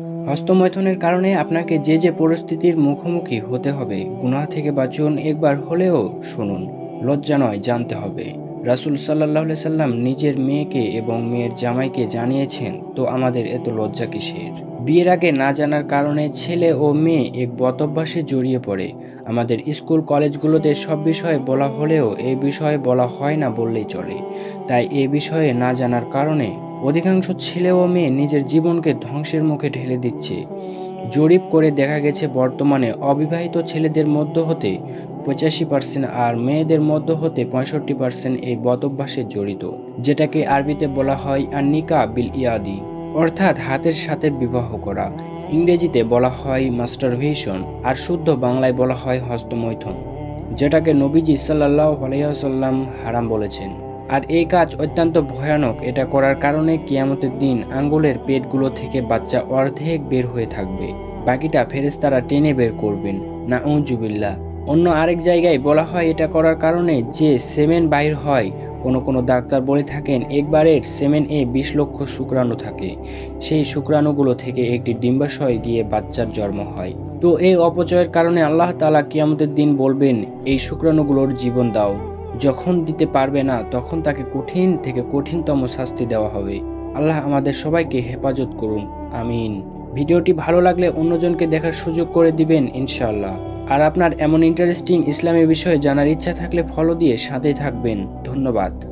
হস্তমৈথুনের কারণে আপনাকে যে পরিস্থিতির মুখোমুখি হতে হবে, গুনাহ থেকে বাঁচুন, একবার হলেও শুনুন। লজ্জা নয়, জানতে হবে। রাসূল সাল্লাল্লাহু আলাইহি সাল্লাম নিজের মেয়েকে এবং মেয়ের জামাইকে জানিয়েছেন, তো আমাদের এত লজ্জা কিসের? বিয়ের আগে না জানার কারণে ছেলে ও মেয়ে এক বদঅভ্যাসে জড়িয়ে পড়ে। আমাদের স্কুল কলেজগুলোতে সব বিষয়ে বলা হলেও এই বিষয়ে বলা হয় না বললেই চলে। তাই এ বিষয়ে না জানার কারণে অধিকাংশ ছেলে ও মেয়ে নিজের জীবনকে ধ্বংসের মুখে ঠেলে দিচ্ছে। জরিপ করে দেখা গেছে বর্তমানে অবিবাহিত ছেলেদের মধ্য হতে 85% আর মেয়েদের মধ্য হতে 65% এই বদঅভ্যাসে জড়িত, যেটাকে আরবিতে বলা হয় আন-নিকাহ বিল ইয়াদি, অর্থাৎ হাতের সাথে বিবাহ করা। ইংরেজিতে বলা হয় মাস্টারবেশন, আর শুদ্ধ বাংলায় বলা হয় হস্তমৈথুন, যেটাকে নবীজি সাল্লাল্লাহু আলাইহি ওয়াসাল্লাম হারাম বলেছেন। আর এই কাজ অত্যন্ত ভয়ানক। এটা করার কারণে কিয়ামতের দিন আঙ্গুলের পেটগুলো থেকে বাচ্চা অর্ধেক বের হয়ে থাকবে, বাকিটা ফেরেশতারা টেনে বের করবেন। নাউজুবিল্লাহ। অন্য আরেক জায়গায় বলা হয় এটা করার কারণে যে সেমেন বাইর হয়, কোনো ডাক্তার বলে থাকেন একবারের সেমেনে 20 লক্ষ শুক্রাণু থাকে। সেই শুক্রাণুগুলো থেকে একটি ডিম্বাশয় গিয়ে বাচ্চার জন্ম হয়। তো এই অপচয়ের কারণে আল্লাহ তাআলা কিয়ামতের দিন বলবেন, এই শুক্রাণুগুলোর জীবন দাও। যখন দিতে পারবে না, তখন তাকে কঠিন থেকে কঠিনতম শাস্তি দেওয়া হবে। আল্লাহ আমাদের সবাইকে হেফাজত করুন, আমিন। ভিডিওটি ভালো লাগলে অন্যজনকে দেখার সুযোগ করে দিবেন ইনশাআল্লাহ। আর আপনার এমন ইন্টারেস্টিং ইসলামী বিষয়ে জানার ইচ্ছা থাকলে ফলো দিয়ে সাথেই থাকবেন। ধন্যবাদ।